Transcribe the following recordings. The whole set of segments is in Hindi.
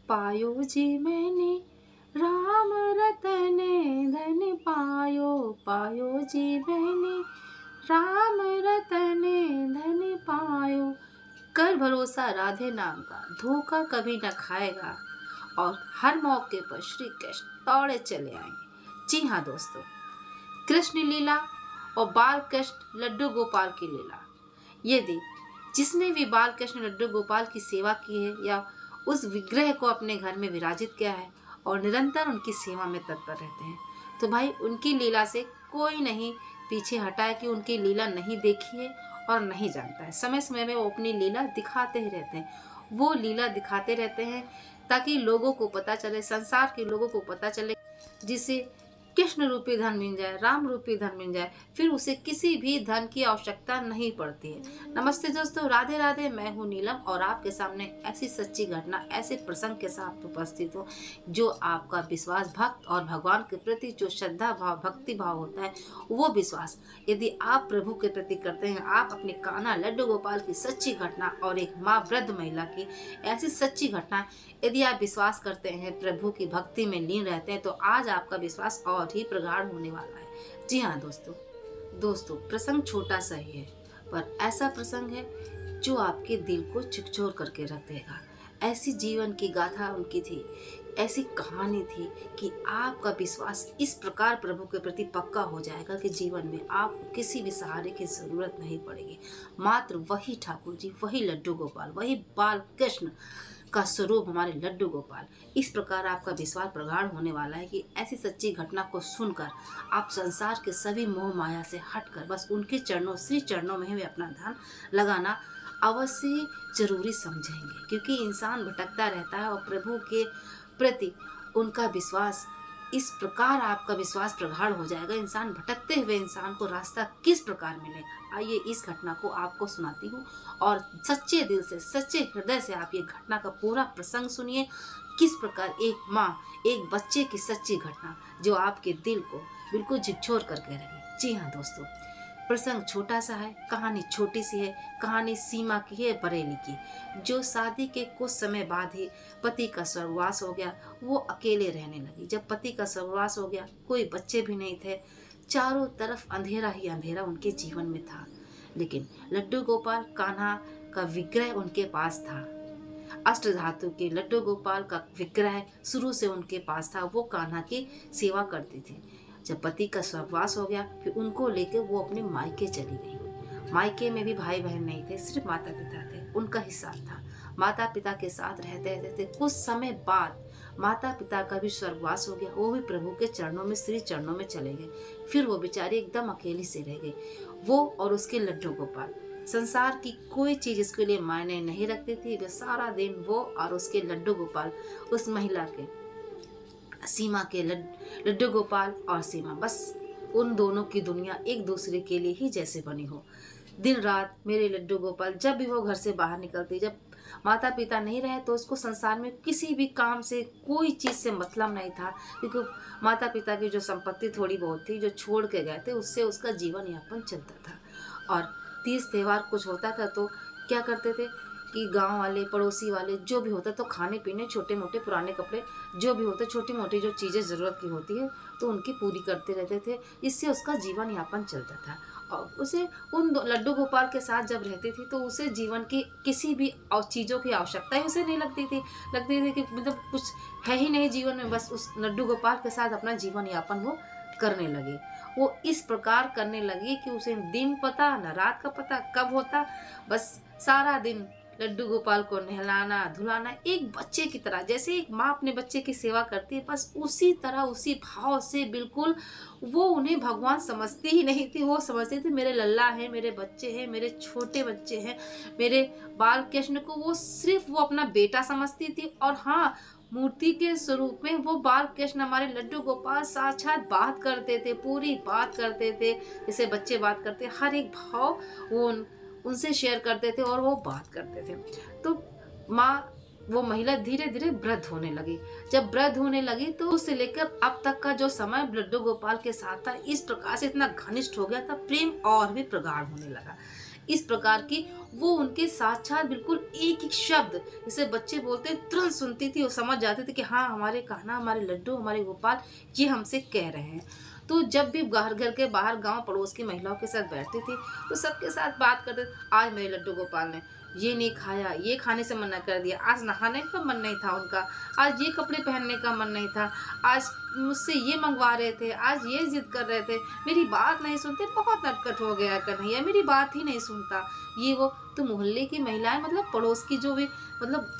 पायो जी मैंने राम रतन धन पायो, पायो जी मैंने राम रतन धन पायो। कर भरोसा राधे नाम का, धोखा कभी न खाएगा, और हर मौके पर श्री कृष्ण दौड़े चले आएंगे। जी हाँ दोस्तों, कृष्ण लीला और बाल कृष्ण लड्डू गोपाल की लीला। यदि जिसने भी बाल कृष्ण लड्डू गोपाल की सेवा की है या उस विग्रह को अपने घर में विराजित किया है और निरंतर उनकी सेवा में तत्पर रहते हैं, तो भाई उनकी लीला से कोई नहीं पीछे हटा है कि उनकी लीला नहीं देखी है और नहीं जानता है। समय समय में वो अपनी लीला दिखाते ही रहते हैं। वो लीला दिखाते रहते हैं ताकि लोगों को पता चले, संसार के लोगों को पता चले, जिसे कृष्ण रूपी धन मिल जाए, राम रूपी धन मिल जाए, फिर उसे किसी भी धन की आवश्यकता नहीं पड़ती है। नमस्ते दोस्तों, राधे राधे। मैं हूँ नीलम और आपके सामने ऐसी सच्ची घटना, ऐसे प्रसंग के साथ उपस्थित हूँ जो आपका विश्वास, भक्त और भगवान के प्रति जो श्रद्धा भाव, भक्ति भाव होता है, वो विश्वास यदि आप प्रभु के प्रति करते हैं, आप अपने कान्हा लड्डू गोपाल की सच्ची घटना और एक माँ वृद्ध महिला की ऐसी सच्ची घटना यदि आप विश्वास करते हैं, प्रभु की भक्ति में लीन रहते हैं, तो आज आपका विश्वास और ही प्रगाढ़ होने वाला है। जी हाँ दोस्तों प्रसंग छोटा सा ही है, पर ऐसा प्रसंग है जो आपके दिल को झकझोर करके रख देगा। ऐसी जीवन की गाथा उनकी थी, ऐसी कहानी थी कि आपका विश्वास इस प्रकार प्रभु के प्रति पक्का हो जाएगा कि जीवन में आपको किसी भी सहारे की जरूरत नहीं पड़ेगी। मात्र वही ठाकुर जी, वही लड्डू गोपाल, वही बाल कृष्ण का स्वरूप हमारे लड्डू गोपाल, इस प्रकार आपका विश्वास प्रगाढ़ होने वाला है कि ऐसी सच्ची घटना को सुनकर आप संसार के सभी मोह माया से हटकर बस उनके चरणों, श्री चरणों में ही अपना ध्यान लगाना अवश्य जरूरी समझेंगे। क्योंकि इंसान भटकता रहता है और प्रभु के प्रति उनका विश्वास, इस प्रकार आपका विश्वास प्रगाढ़ हो जाएगा, इंसान भटकते हुए इंसान को रास्ता किस प्रकार मिलेगा। आइए इस घटना को आपको सुनाती हूँ और सच्चे दिल से, सच्चे हृदय से आप ये घटना का पूरा प्रसंग सुनिए। किस प्रकार एक माँ, एक बच्चे की सच्ची घटना जो आपके दिल को बिल्कुल झकझोर करके रहे। जी हाँ दोस्तों, प्रसंग छोटा सा है, कहानी छोटी सी है। कहानी सीमा की है, बरेली की, जो शादी के कुछ समय बाद ही पति का स्वर्गवास हो गया। वो अकेले रहने लगी। जब पति का स्वर्गवास हो गया, कोई बच्चे भी नहीं थे, चारों तरफ अंधेरा ही अंधेरा उनके जीवन में था। लेकिन लड्डू गोपाल कान्हा का विग्रह उनके पास था। अष्ट धातु के लड्डू गोपाल का विग्रह शुरू से उनके पास था। वो कान्हा की सेवा करती थी। जब पति का स्वर्गवास हो गया, फिर उनको लेकर वो अपने मायके चली गई। मायके में भी भाई बहन नहीं थे, सिर्फ माता पिता थे, उनका ही साथ था। माता पिता के साथ रहते रहते कुछ समय बाद माता पिता का भी स्वर्गवास हो गया। वो भी प्रभु के चरणों में, श्री चरणों में चले गए। फिर वो बेचारी एकदम अकेली से रह गई, वो और उसके लड्डू गोपाल। संसार की कोई चीज इसके लिए मायने नहीं रखती थी। वे सारा दिन, वो और उसके लड्डू गोपाल, उस महिला के, सीमा के लड्डू गोपाल और सीमा, बस उन दोनों की दुनिया एक दूसरे के लिए ही जैसे बनी हो। दिन रात मेरे लड्डू गोपाल, जब भी वो घर से बाहर निकलती, जब माता पिता नहीं रहे, तो उसको संसार में किसी भी काम से, कोई चीज से मतलब नहीं था। क्योंकि माता पिता की जो संपत्ति थोड़ी बहुत थी जो छोड़ के गए थे, उससे उसका जीवन यापन चलता था। और तीज त्योहार कुछ होता था तो क्या करते थे कि गांव वाले, पड़ोसी वाले, जो भी होता, तो खाने पीने, छोटे मोटे पुराने कपड़े, जो भी होते, छोटी मोटी जो चीज़ें ज़रूरत की होती है, तो उनकी पूरी करते रहते थे। इससे उसका जीवन यापन चलता था। और उसे उन लड्डू गोपाल के साथ जब रहती थी, तो उसे जीवन की किसी भी चीज़ों की आवश्यकता ही उसे नहीं लगती थी। लगती थी कि मतलब कुछ है ही नहीं जीवन में, बस उस लड्डू गोपाल के साथ अपना जीवन यापन वो करने लगी। वो इस प्रकार करने लगी कि उसे दिन पता न रात का पता कब होता। बस सारा दिन लड्डू गोपाल को नहलाना धुलाना, एक बच्चे की तरह, जैसे एक माँ अपने बच्चे की सेवा करती है, बस उसी तरह, उसी भाव से बिल्कुल। वो उन्हें भगवान समझती ही नहीं थी। वो समझती थी मेरे लल्ला है, मेरे बच्चे हैं, मेरे छोटे बच्चे हैं, मेरे बाल कृष्ण को वो सिर्फ वो अपना बेटा समझती थी। और हाँ, मूर्ति के स्वरूप में वो बाल कृष्ण, हमारे लड्डू गोपाल साक्षात बात करते थे, पूरी बात करते थे जैसे बच्चे बात करते। हर एक भाव वो उनसे शेयर करते थे और वो बात करते थे। तो माँ, वो महिला धीरे धीरे वृद्ध होने लगी। जब वृद्ध होने लगी तो उससे लेकर अब तक का जो समय लड्डू गोपाल के साथ था, इस प्रकार से इतना घनिष्ठ हो गया था, प्रेम और भी प्रगाढ़ होने लगा। इस प्रकार की वो उनके साक्षात बिल्कुल एक एक शब्द जैसे बच्चे बोलते हैं तुरंत सुनती थी और समझ जाते थे कि हाँ हमारे कान्हा, हमारे लड्डू, हमारे गोपाल ये हमसे कह रहे हैं। तो जब भी घर घर के बाहर गांव पड़ोस की महिलाओं के साथ बैठती थी तो सबके साथ बात करते, आज मेरे लड्डू गोपाल ने ये नहीं खाया, ये खाने से मना कर दिया, आज नहाने का मन नहीं था उनका, आज ये कपड़े पहनने का मन नहीं था, आज मुझसे ये मंगवा रहे थे, आज ये जिद कर रहे थे, मेरी बात नहीं सुनते, बहुत नटखट हो गया कन्हैया, मेरी बात ही नहीं सुनता, ये वो। तो मोहल्ले की महिलाएं मतलब पड़ोस की जो भी मतलब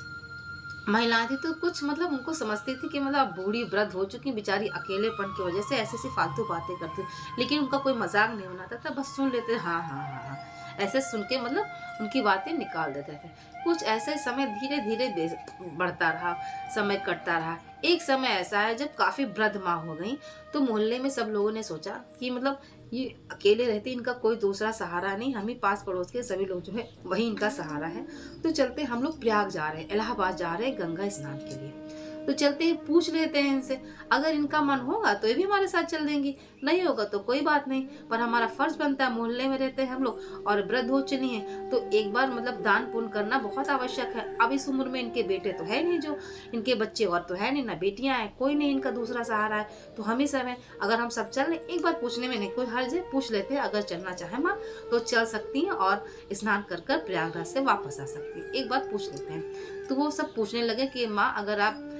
महिलाएं थी तो कुछ मतलब उनको समझती थी कि मतलब अब बूढ़ी वृद्ध हो चुकी बेचारी, अकेलेपन की वजह से ऐसी ऐसी फालतू बातें करती, लेकिन उनका कोई मजाक नहीं बनाता था, बस सुन लेते हाँ हाँ हाँ हाँ, ऐसे सुन के मतलब उनकी बातें निकाल देते थे। कुछ ऐसे समय धीरे धीरे बढ़ता रहा, समय कटता रहा। एक समय ऐसा है जब काफी वृद्ध माँ हो गई तो मोहल्ले में सब लोगों ने सोचा कि मतलब ये अकेले रहते, इनका कोई दूसरा सहारा नहीं, हम ही पास पड़ोस के सभी लोग जो है वही इनका सहारा है, तो चलते हम लोग प्रयाग जा रहे हैं, इलाहाबाद जा रहे हैं गंगा स्नान के लिए, तो चलते हैं पूछ लेते हैं इनसे, अगर इनका मन होगा तो ये भी हमारे साथ चल देंगी, नहीं होगा तो कोई बात नहीं, पर हमारा फर्ज बनता है, मोहल्ले में रहते हैं हम लोग और वृद्ध हो चुकी हैं तो एक बार मतलब दान पुण्य करना बहुत आवश्यक है। अब इस उम्र में इनके बेटे तो है नहीं, जो इनके बच्चे और तो है नहीं, ना बेटियां हैं, कोई नहीं इनका दूसरा सहारा है, तो हम ही सब है, अगर हम सब चल रहे एक बार पूछने में नहीं कोई हर्ज है, पूछ लेते हैं, अगर चलना चाहे माँ तो चल सकती हैं और स्नान कर कर प्रयागराज से वापस आ सकती है, एक बार पूछ लेते हैं। तो वो सब पूछने लगे कि माँ अगर आप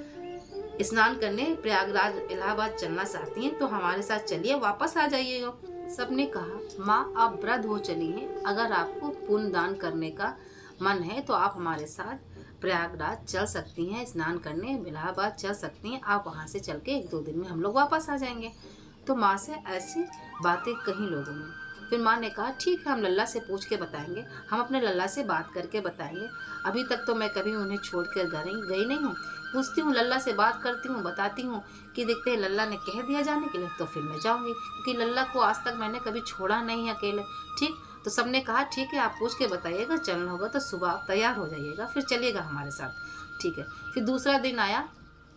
स्नान करने प्रयागराज इलाहाबाद चलना चाहती हैं तो हमारे साथ चलिए, वापस आ जाइएगा। सबने कहा माँ आप वृद्ध हो चली हैं, अगर आपको पुण्य दान करने का मन है तो आप हमारे साथ प्रयागराज चल सकती हैं, स्नान करने इलाहाबाद चल सकती हैं, आप वहाँ से चल के 1-2 दिन में हम लोग वापस आ जाएंगे। तो माँ से ऐसी बातें कही लोगों ने। फिर माँ ने कहा ठीक है हम लल्ला से पूछ के बताएंगे, हम अपने लल्ला से बात करके बताएंगे, अभी तक तो मैं कभी उन्हें छोड़ कर गई नहीं हूँ, पूछती हूँ लल्ला से बात करती हूँ, बताती हूँ कि देखते हैं लल्ला ने कह दिया जाने के लिए तो फिर मैं जाऊँगी, क्योंकि लल्ला को आज तक मैंने कभी छोड़ा नहीं अकेले। ठीक, तो सबने कहा ठीक है आप पूछ के बताइएगा, चलना होगा तो सुबह आप तैयार हो जाइएगा, फिर चलिएगा हमारे साथ। ठीक है। फिर दूसरा दिन आया,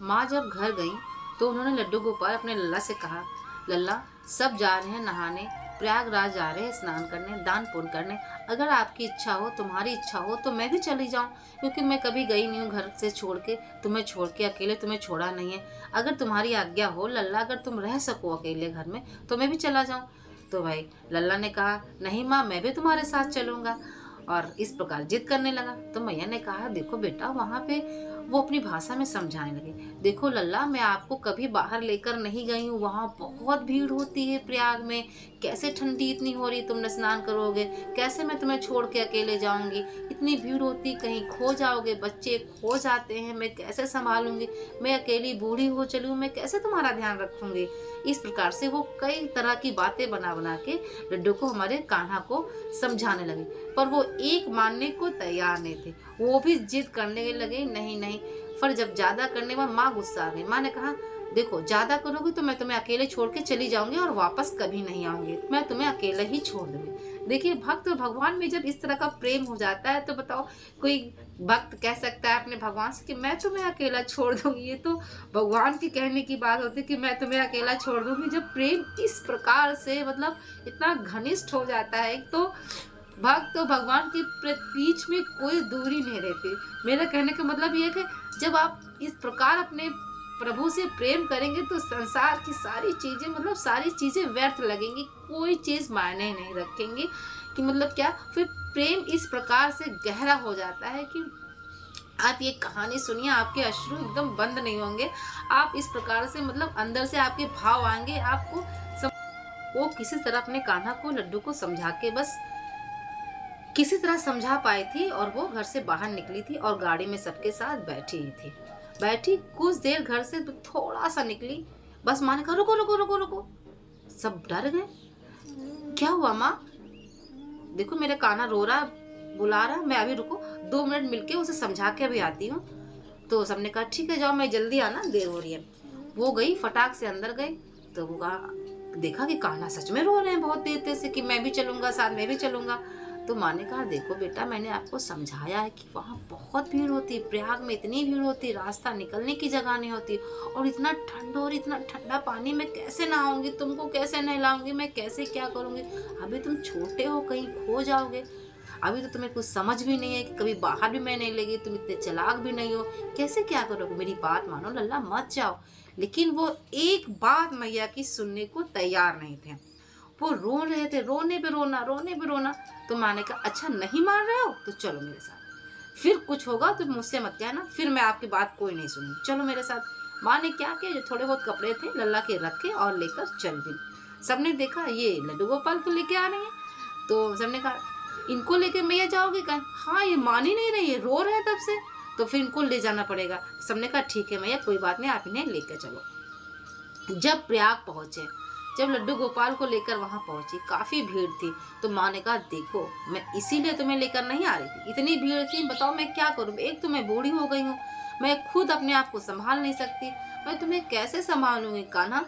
माँ जब घर गई तो उन्होंने लड्डू गोपाल अपने लल्ला से कहा लल्ला सब जा रहे हैं नहाने, प्रयागराज जा रहे हैं स्नान करने, दान पुण्य करने, अगर आपकी इच्छा हो, तुम्हारी इच्छा हो तो मैं भी चली जाऊं, क्योंकि मैं कभी गई नहीं हूँ घर से छोड़ के, तुम्हें छोड़ के अकेले तुम्हें छोड़ा नहीं है, अगर तुम्हारी आज्ञा हो लल्ला, अगर तुम रह सको अकेले घर में तो मैं भी चला जाऊं। तो भाई लल्ला ने कहा नहीं माँ मैं भी तुम्हारे साथ चलूंगा, और इस प्रकार जिद करने लगा। तो मैया ने कहा देखो बेटा, वहाँ पे वो अपनी भाषा में समझाने लगे, देखो लल्ला मैं आपको कभी बाहर लेकर नहीं गई हूँ, वहाँ बहुत भीड़ होती है प्रयाग में, कैसे ठंडी इतनी हो रही, तुम स्नान करोगे, कैसे मैं तुम्हें छोड़ के अकेले जाऊंगी, इतनी भीड़ होती, कहीं खो जाओगे, बच्चे खो जाते हैं, मैं कैसे संभालूंगी, मैं अकेली बूढ़ी हो चली हूँ, मैं कैसे तुम्हारा ध्यान रखूंगी। इस प्रकार से वो कई तरह की बातें बना बना के लड्डू को, हमारे कान्हा को समझाने लगे, पर वो एक मानने को तैयार नहीं थे, वो भी जिद करने लगे नहीं नहीं। पर जब ज्यादा करने में माँ गुस्सा आ गई। माँ ने कहा देखो ज्यादा करोगी तो मैं तुम्हें अकेले छोड़ के चली जाऊंगी और वापस कभी नहीं आऊंगी, मैं तुम्हें अकेले ही छोड़ दूंगी। देखिए भक्त और भगवान में जब इस तरह का प्रेम हो जाता है तो बताओ कोई भक्त कह सकता है अपने भगवान से कि मैं तुम्हें अकेला छोड़ दूंगी, ये तो भगवान के कहने की बात होती है कि मैं तुम्हें अकेला छोड़ दूंगी। जब प्रेम इस प्रकार से मतलब इतना घनिष्ठ हो जाता है तो भक्त और भगवान के बीच में कोई दूरी नहीं रहती। मेरा कहने का मतलब ये है कि जब आप इस प्रकार अपने प्रभु से प्रेम करेंगे तो संसार की सारी चीजें मतलब सारी चीजें व्यर्थ लगेंगी, कोई चीज मायने नहीं रखेंगी कि मतलब क्या। फिर प्रेम इस प्रकार से गहरा हो जाता है कि आप ये कहानी सुनिए, आपके अश्रु एकदम बंद नहीं होंगे, आप इस प्रकार से मतलब अंदर से आपके भाव आएंगे। आपको वो किसी तरह अपने कान्हा को लड्डू को समझा के बस किसी तरह समझा पाई थी और वो घर से बाहर निकली थी और गाड़ी में सबके साथ बैठी ही थी। बैठी कुछ देर घर से तो थोड़ा सा निकली, बस माँ ने कहा रुको रुको रुको रुको। सब डर गए, क्या हुआ माँ? देखो मेरे कान्हा रो रहा, बुला रहा, मैं अभी रुको 2 मिनट मिलके उसे समझा के अभी आती हूँ। तो सबने कहा ठीक है जाओ, मैं जल्दी आना, देर हो रही है। वो गई, फटाक से अंदर गई तो वो देखा कि कान्हा सच में रो रहे हैं बहुत देर से कि मैं भी चलूंगा साथ, मैं भी चलूंगा। तो माँ ने कहा देखो बेटा, मैंने आपको समझाया है कि वहाँ बहुत भीड़ होती है, प्रयाग में इतनी भीड़ होती है, रास्ता निकलने की जगह नहीं होती, और इतना ठंडा और इतना ठंडा पानी में कैसे नहाऊंगी, तुमको कैसे नहलाऊंगी, मैं कैसे क्या करूंगी, अभी तुम छोटे हो, कहीं खो जाओगे। अभी तो तुम्हें कुछ समझ भी नहीं है कि कभी बाहर भी मैं नहीं लगी, तुम इतने चालाक भी नहीं हो, कैसे क्या करोगे, मेरी बात मानो लल्ला, मत जाओ। लेकिन वो एक बात मैया की सुनने को तैयार नहीं थे। वो रो रहे थे, रोने पे रोना, रोने पे रोना। तो माँ ने कहा अच्छा नहीं मान रहे हो तो चलो मेरे साथ, फिर कुछ होगा तो मुझसे मत कहना, फिर मैं आपकी बात कोई नहीं सुनूंगी, चलो मेरे साथ। माँ ने क्या किया, जो थोड़े बहुत कपड़े थे लल्ला के रखे और लेकर चल दी। सबने देखा ये लड्डू गोपाल को लेके आ रहे हैं, तो सबने कहा इनको लेके मैया जाओगे क्या? हाँ ये मान ही नहीं रही है, रो रहे हैं तब से, तो फिर इनको ले जाना पड़ेगा। सबने कहा ठीक है मैया कोई बात नहीं, आप इन्हें लेकर चलो। जब प्रयाग पहुंचे, जब लड्डू गोपाल को लेकर वहां पहुंची, काफी भीड़ थी। तो माँ ने कहा देखो मैं इसीलिए तुम्हें लेकर नहीं आ रही थी, इतनी भीड़ थी, बताओ मैं क्या करूँ, एक तो मैं बूढ़ी हो गई हूँ, मैं खुद अपने आप को संभाल नहीं सकती, मैं तुम्हें कैसे संभालूंगी। कान्हा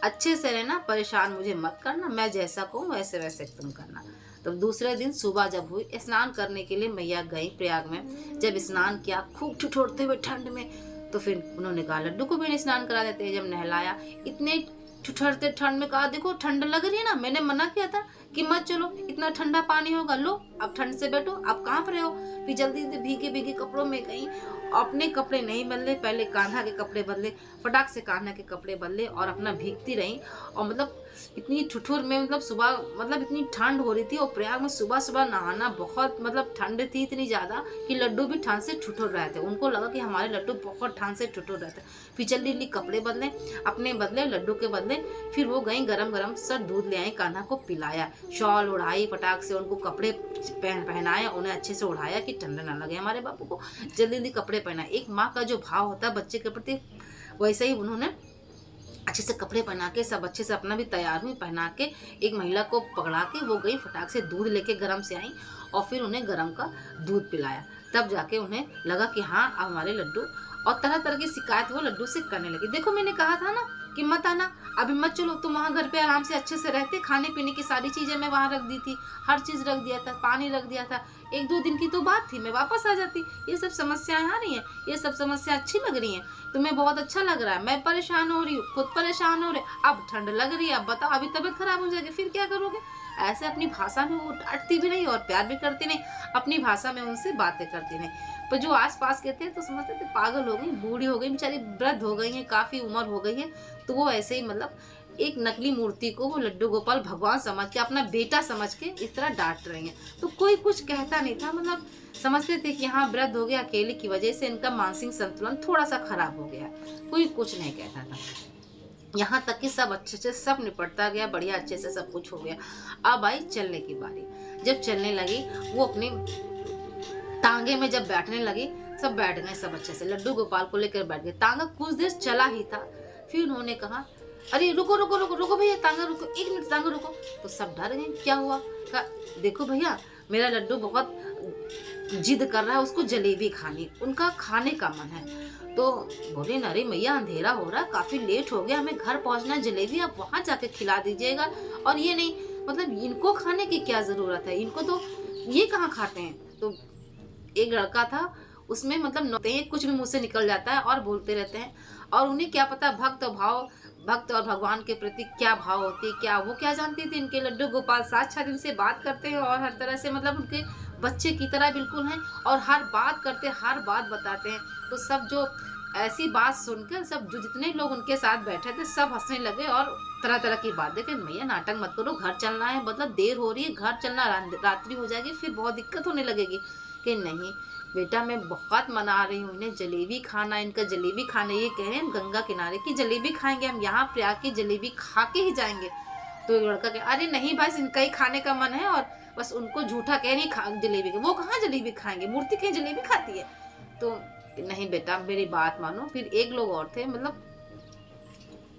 अच्छे से रहना, परेशान मुझे मत करना, मैं जैसा कहूँ वैसे वैसे तुम करना। तो दूसरे दिन सुबह जब हुई, स्नान करने के लिए मैया गई प्रयाग में। जब स्नान किया खूब ठिठुरते हुए ठंड में, तो फिर उन्होंने कहा लड्डू को भी स्नान करा देते हैं। जब नहलाया, इतने ठिठुरते ठंड में, कहा देखो ठंड लग रही है ना, मैंने मना किया था कि मत चलो, इतना ठंडा पानी होगा, लो अब ठंड से बैठो, आप कहाँ पर हो। फिर जल्दी से भीगे भीगे कपड़ों में गई, अपने कपड़े नहीं बदले, पहले कान्हा के कपड़े बदले, फटाक से कान्हा के कपड़े बदले और अपना भीगती रही। और मतलब इतनी ठुठुर में, मतलब सुबह, मतलब इतनी ठंड हो रही थी, और प्रयाग में सुबह सुबह नहाना बहुत, मतलब ठंड थी इतनी ज़्यादा कि लड्डू भी ठंड से ठुठुर रहे थे। उनको लगा कि हमारे लड्डू बहुत ठंड से ठुठुर रहे थे। फिर जल्दी जल्दी कपड़े बदले, अपने बदले, लड्डू के बदले। फिर वो गई गरम गरम सर दूध ले आई, कान्हा को पिलाया, शॉल उड़ाई, फटाक से उनको कपड़े पहनाए, उन्हें अच्छे से उड़ाया कि ठंडा ना लगे हमारे बापू को। जल्दी जल्दी कपड़े पहनाए। एक माँ का जो भाव होता है बच्चे के प्रति, वैसे ही उन्होंने अच्छे से कपड़े पहना के, सब अच्छे से अपना भी तैयार हुई, पहना के एक महिला को पकड़ा के वो गई, फटाक से दूध लेके गरम से आई और फिर उन्हें गरम का दूध पिलाया। तब जाके उन्हें लगा कि हाँ अब हमारे लड्डू, और तरह तरह की शिकायत वो लड्डू से करने लगी। देखो मैंने कहा था ना कि मत आना, अभी मत चलो, तुम वहाँ घर पे आराम से अच्छे से रहते, खाने पीने की सारी चीज़ें मैं वहाँ रख दी थी, हर चीज़ रख दिया था, पानी रख दिया था, एक दो दिन की तो बात थी, मैं वापस आ जाती। ये सब समस्याएं आ रही हैं, ये सब समस्या अच्छी लग रही हैं, तुम्हें बहुत अच्छा लग रहा है, मैं परेशान हो रही हूँ, खुद परेशान हो रहे, अब ठंड लग रही है, अब बताओ अभी तबीयत खराब हो जाएगी, फिर क्या करोगे। ऐसे अपनी भाषा में वो डांटती भी नहीं और प्यार भी करती नहीं, अपनी भाषा में उनसे बातें करती नहीं। पर जो आस पास के थे तो समझते थे पागल हो गई, बूढ़ी हो गई, बेचारी वृद्ध हो गई है, काफ़ी उम्र हो गई है, तो वो ऐसे ही मतलब एक नकली मूर्ति को वो लड्डू गोपाल भगवान समझ के, अपना बेटा समझ के इस तरह डांट रही हैं। तो कोई कुछ कहता नहीं था, मतलब समझते थे कि हाँ वृद्ध हो गया, अकेले की वजह से इनका मानसिक संतुलन थोड़ा सा खराब हो गया, कोई कुछ नहीं कहता था। यहाँ तक कि सब अच्छे से सब निपटता गया, बढ़िया अच्छे से सब कुछ हो गया। अब आई चलने की बारी। जब चलने लगी, वो अपनी तांगे में जब बैठने लगी, सब बैठ गए, सब अच्छे से लड्डू गोपाल को लेकर बैठ गए। तांगा कुछ देर चला ही था, फिर उन्होंने कहा अरे रुको रुको रुको रुको भैया, तांगा रुको, एक मिनट तांगा रुको। तो सब डर गए, क्या हुआ। कहा देखो भैया मेरा लड्डू बहुत जिद कर रहा है, उसको जलेबी खानी, उनका खाने का मन है। तो बोले अरे मैया अंधेरा हो रहा है, काफी लेट हो गया, हमें घर पहुंचना, जलेबी आप वहां जाके खिला दीजिएगा, और ये नहीं, मतलब इनको खाने की क्या जरूरत है, इनको तो ये कहाँ खाते हैं। तो एक लड़का था, उसमें मतलब कुछ भी मुंह से निकल जाता है और बोलते रहते हैं, और उन्हें क्या पता भक्त और भगवान के प्रति क्या भाव होती है, क्या वो क्या जानती थी। इनके लड्डू गोपाल 7-6 दिन से बात करते हैं और हर तरह से मतलब उनके बच्चे की तरह बिल्कुल हैं, और हर बात करते, हर बात बताते हैं। तो सब जो ऐसी बात सुनकर, सब जो जितने लोग उनके साथ बैठे थे सब हंसने लगे और तरह तरह की बात देखे, मैया नाटक मत करो, घर चलना है, मतलब देर हो रही है, घर चलना, रात्रि हो जाएगी, फिर बहुत दिक्कत होने लगेगी। कि नहीं बेटा मैं बहुत मना रही हूँ, इन्हें जलेबी खाना, इनका जलेबी खाना, ये कह रहे हैं हम गंगा किनारे की जलेबी खाएंगे, हम यहाँ प्रयाग की जलेबी खा के ही जाएंगे। तो एक लड़का कह अरे नहीं बस इनका ही खाने का मन है, और बस उनको झूठा कह रही खा जलेबी के, वो कहाँ जलेबी खाएंगे, मूर्ति कहीं जलेबी खाती है। तो नहीं बेटा मेरी बात मानो। फिर एक लोग और थे, मतलब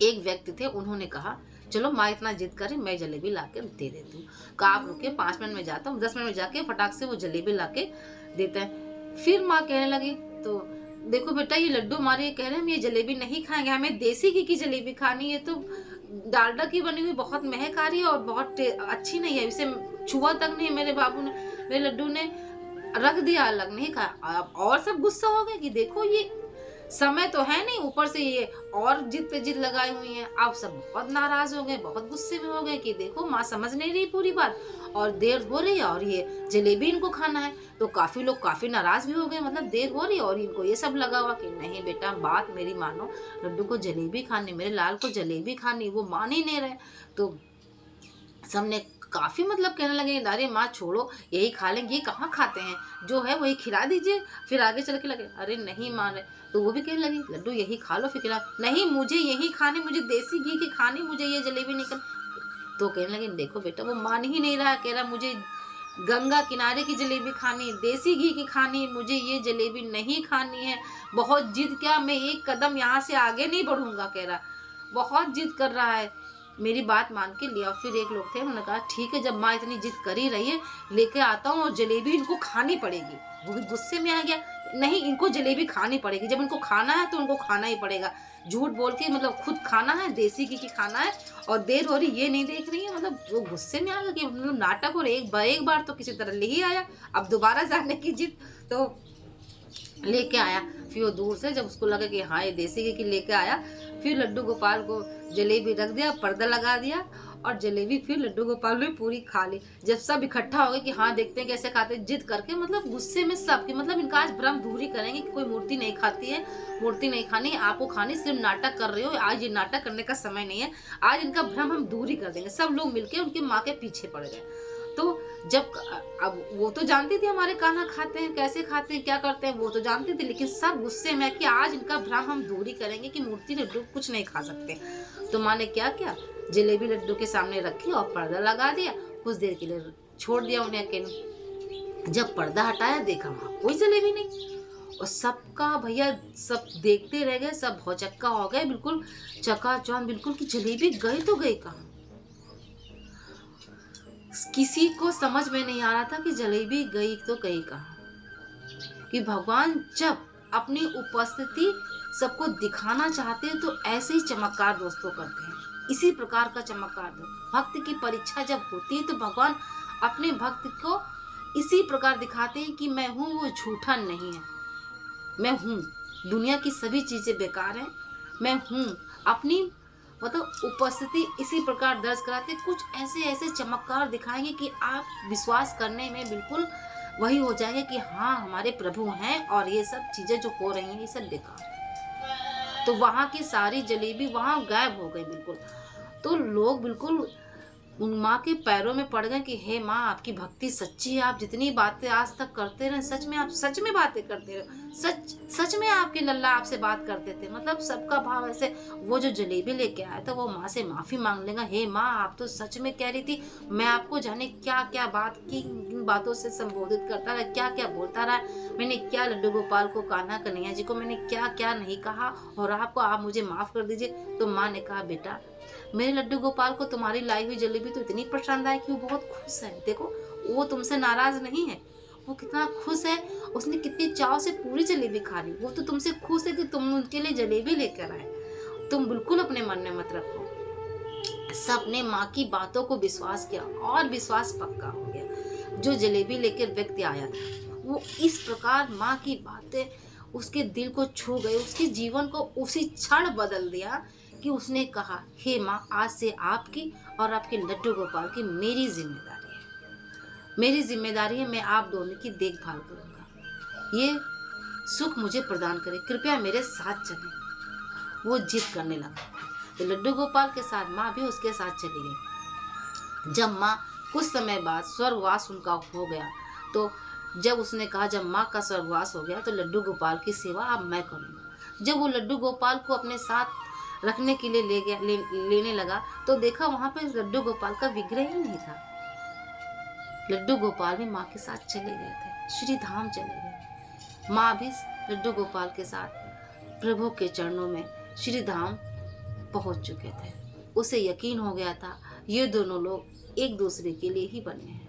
एक व्यक्ति थे, उन्होंने कहा चलो माँ इतना जिद करे, मैं जलेबी ला के दे देती हूँ। कहा आप रुके 5 मिनट में जाता हूँ, 10 मिनट में जाके फटाक से वो जलेबी ला के देते हैं। फिर माँ कहने लगी तो देखो बेटा ये लड्डू हमारे कह रहे हैं हम ये जलेबी नहीं खाएंगे, हमें देसी घी की जलेबी खानी है, तो डालडा की बनी हुई बहुत महक आ रही है और बहुत अच्छी नहीं है, इसे छुआ तक नहीं। मेरे बाबू ने, मेरे लड्डू ने रख दिया, अलग नहीं खाया। और सब गुस्सा हो गए कि देखो ये समय तो है नहीं, ऊपर से ये और जिद पे जिद लगाई हुई हैं। अब सब बहुत नाराज हो गए, बहुत गुस्से में हो गए कि देखो माँ समझ नहीं रही पूरी बात, और देर हो रही है और ये जलेबी इनको खाना है। तो काफी लोग काफी नाराज भी हो गए, मतलब देर हो रही है और इनको ये सब लगा हुआ कि नहीं बेटा बात मेरी मानो, लड्डू को जलेबी खानी, मेरे लाल को जलेबी खानी, वो मान ही नहीं रहे। तो सबने काफी मतलब कहने लगे अरे माँ छोड़ो, यही खा लेंगे, ये कहाँ खाते हैं, जो है वही खिला दीजिए। फिर आगे चल के लगे अरे नहीं मान रहे, तो वो भी कहने लगी लड्डू यही खा लो, फिर खिला, नहीं मुझे यही खाने, मुझे देसी घी की खानी, मुझे ये जलेबी नहीं खानी। तो कहने लगे देखो बेटा वो मान ही नहीं रहा, कह रहा मुझे गंगा किनारे की जलेबी खानी, देसी घी की खानी, मुझे ये जलेबी नहीं खानी है। बहुत जिद, क्या मैं एक कदम यहाँ से आगे नहीं बढ़ूंगा, कह रहा बहुत जिद कर रहा है। मेरी बात मान के लिया। फिर एक लोग थे, उन्होंने कहा ठीक है जब माँ इतनी जिद कर ही रही है लेके आता हूँ, और जलेबी इनको खानी पड़ेगी। वो भी गुस्से में आ गया, नहीं इनको जलेबी खानी पड़ेगी, जब इनको खाना है तो उनको खाना ही पड़ेगा। झूठ बोल के मतलब खुद खाना है, देसी घी की खाना है, और देर हो रही ये नहीं देख रही है। मतलब वो गुस्से में आ गया कि मतलब नाटक, और एक बार तो किसी तरह ले ही आया, अब दोबारा जाने की जिद, तो लेके आया। फिर वो दूर से जब उसको लगा कि हाँ ये देसी घी की लेके आया, फिर लड्डू गोपाल को जलेबी रख दिया, पर्दा लगा दिया, और जलेबी फिर लड्डू गोपाल ने पूरी खा ली। जब सब इकट्ठा हो गए कि हाँ देखते हैं कैसे खाते, जिद करके मतलब गुस्से में सब कि मतलब इनका आज भ्रम दूर ही करेंगे कि कोई मूर्ति नहीं खाती है, मूर्ति नहीं खानी, आपको खानी, सिर्फ नाटक कर रहे हो, आज ये नाटक करने का समय नहीं है, आज इनका भ्रम हम दूर ही कर देंगे। सब लोग मिलके उनकी माँ के पीछे पड़ गए। तो जब अब वो तो जानती थी हमारे कान्हा खाते हैं, कैसे खाते हैं, क्या करते हैं, वो तो जानती थी, लेकिन सब गुस्से में कि आज इनका भ्रम हम दूरी करेंगे कि मूर्ति लड्डू कुछ नहीं खा सकते। तो माँ ने क्या किया, जलेबी लड्डू के सामने रखी और पर्दा लगा दिया, कुछ देर के लिए छोड़ दिया उन्हें अकेले। जब पर्दा हटाया देखा वहां कोई जलेबी नहीं, और सबका भैया सब देखते रह गए, सब भौचक्का हो गए, बिल्कुल चकाचौंध, बिल्कुल कि जलेबी गई तो गई कहाँ। किसी को समझ में नहीं आ रहा था कि जलेबी गई तो गई कहाँ। कि भगवान जब अपनी उपस्थिति सबको दिखाना चाहते हैं तो ऐसे ही चमत्कार दोस्तों करते हैं, इसी प्रकार का चमत्कार दो। भक्त की परीक्षा जब होती है तो भगवान अपने भक्त को इसी प्रकार दिखाते हैं कि मैं हूँ, वो झूठा नहीं है, मैं हूँ, दुनिया की सभी चीजें बेकार हैं, मैं हूँ। अपनी मतलब उपस्थिति इसी प्रकार दर्ज कराते, कुछ ऐसे ऐसे चमत्कार दिखाएंगे कि आप विश्वास करने में बिल्कुल वही हो जाएंगे कि हाँ हमारे प्रभु हैं, और ये सब चीजें जो हो रही हैं ये सब बेकार है। तो वहां की सारी जलेबी वहां गायब हो गई बिल्कुल। तो लोग बिल्कुल उन माँ के पैरों में पड़ गए कि हे माँ आपकी भक्ति सच्ची है, आप जितनी बातें आज तक करते रहे, सच में आप सच में बातें करते रहे, सच सच में आपके लल्ला आपसे बात करते थे। मतलब सबका भाव ऐसे। वो जो जलेबी लेके आया था वो माँ से माफी मांग लेगा, हे माँ आप तो सच में कह रही थी, मैं आपको जाने क्या क्या बात की, इन बातों से संबोधित करता रहा, क्या क्या बोलता रहा, मैंने क्या लड्डू गोपाल को, कान्हा कन्हैया जी को मैंने क्या क्या नहीं कहा, और आपको आप मुझे माफ कर दीजिए। तो माँ ने कहा बेटा मेरे लड्डू गोपाल को तुम्हारी लाई हुई जलेबी तो इतनी पसंद आई कि वो बहुत खुश है। देखो वो तुमसे नाराज नहीं है, वो कितना खुश है, उसने कितनी चाव से पूरी जलेबी खा ली। वो तो तुमसे खुश है कि तुम उनके लिए जलेबी लेकर आए। तुम बिल्कुल अपने मन में मत रखो। सबने माँ की बातों को विश्वास किया और विश्वास पक्का हो गया। जो जलेबी लेकर व्यक्ति आया था वो इस प्रकार माँ की बातें उसके दिल को छू गई, उसके जीवन को उसी क्षण बदल दिया कि उसने कहा हे माँ आज से आपकी और आपके लड्डू गोपाल की मेरी जिम्मेदारी है, मेरी जिम्मेदारी है, मैं आप दोनों की देखभाल करूँगा, ये सुख मुझे प्रदान करें, कृपया मेरे साथ चलें। वो जिद करने लगा। तो लड्डू गोपाल के साथ माँ भी उसके साथ चली गई। जब माँ कुछ समय बाद स्वर्गवास उनका हो गया, तो जब उसने कहा जब माँ का स्वर्गवास हो गया तो लड्डू गोपाल की सेवा अब मैं करूँगा। जब वो लड्डू गोपाल को अपने साथ रखने के लिए लेने लगा तो देखा वहां पे लड्डू गोपाल का विग्रह ही नहीं था। लड्डू गोपाल भी माँ के साथ चले गए थे, श्री धाम चले गए। माँ भी लड्डू गोपाल के साथ प्रभु के चरणों में श्री धाम पहुंच चुके थे। उसे यकीन हो गया था ये दोनों लोग एक दूसरे के लिए ही बने हैं।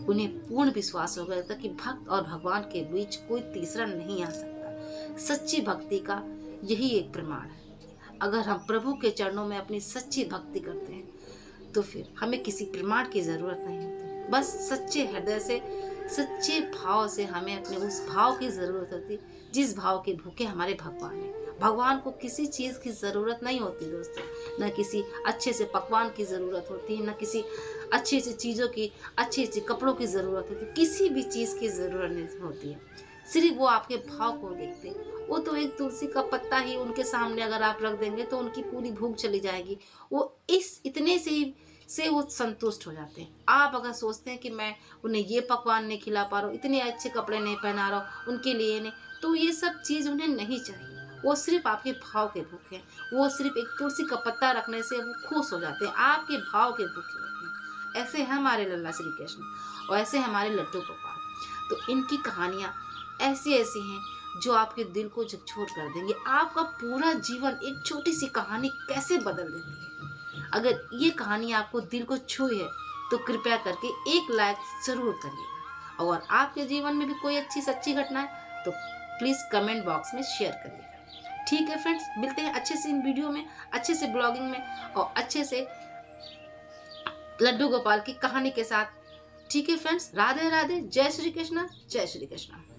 उन्हें पूर्ण विश्वास हो गया था कि भक्त और भगवान के बीच कोई तीसरा नहीं आ सकता। सच्ची भक्ति का यही एक प्रमाण है। अगर हम प्रभु के चरणों में अपनी सच्ची भक्ति करते हैं तो फिर हमें किसी प्रमाण की जरूरत नहीं होती। बस सच्चे हृदय से, सच्चे भाव से हमें अपने उस भाव की जरूरत होती जिस भाव के भूखे हमारे भगवान हैं। भगवान को किसी चीज़ की ज़रूरत नहीं होती दोस्तों, न किसी अच्छे से पकवान की ज़रूरत होती है, न किसी अच्छी अच्छी चीज़ों की, अच्छे अच्छे कपड़ों की ज़रूरत होती है, किसी भी चीज़ की ज़रूरत नहीं होती है। सिर्फ वो आपके भाव को देखते हैं। वो तो एक तुलसी का पत्ता ही उनके सामने अगर आप रख देंगे तो उनकी पूरी भूख चली जाएगी। वो इस इतने से वो संतुष्ट हो जाते हैं। आप अगर सोचते हैं कि मैं उन्हें ये पकवान नहीं खिला पा रहा हूँ, इतने अच्छे कपड़े नहीं पहना रहा हूँ उनके लिए नहीं, तो ये सब चीज़ उन्हें नहीं चाहिए। वो सिर्फ आपके भाव के भूखे हैं। वो सिर्फ एक तुलसी का पत्ता रखने से वो खुश हो जाते हैं, आपके भाव के भूखे होते हैं। ऐसे हैं हमारे लल्ला श्री कृष्ण और ऐसे हमारे लड्डू गोपाल। तो इनकी कहानियाँ ऐसी ऐसी हैं जो आपके दिल को झकझोर कर देंगे। आपका पूरा जीवन एक छोटी सी कहानी कैसे बदल देती है। अगर ये कहानी आपको दिल को छुई है तो कृपया करके एक लाइक जरूर करिएगा। और आपके जीवन में भी कोई अच्छी सच्ची घटना है तो प्लीज़ कमेंट बॉक्स में शेयर करिएगा। ठीक है फ्रेंड्स, मिलते हैं अच्छे से इन वीडियो में, अच्छे से ब्लॉगिंग में और अच्छे से लड्डू गोपाल की कहानी के साथ। ठीक है फ्रेंड्स, राधे राधे, जय श्री कृष्ण, जय श्री कृष्ण।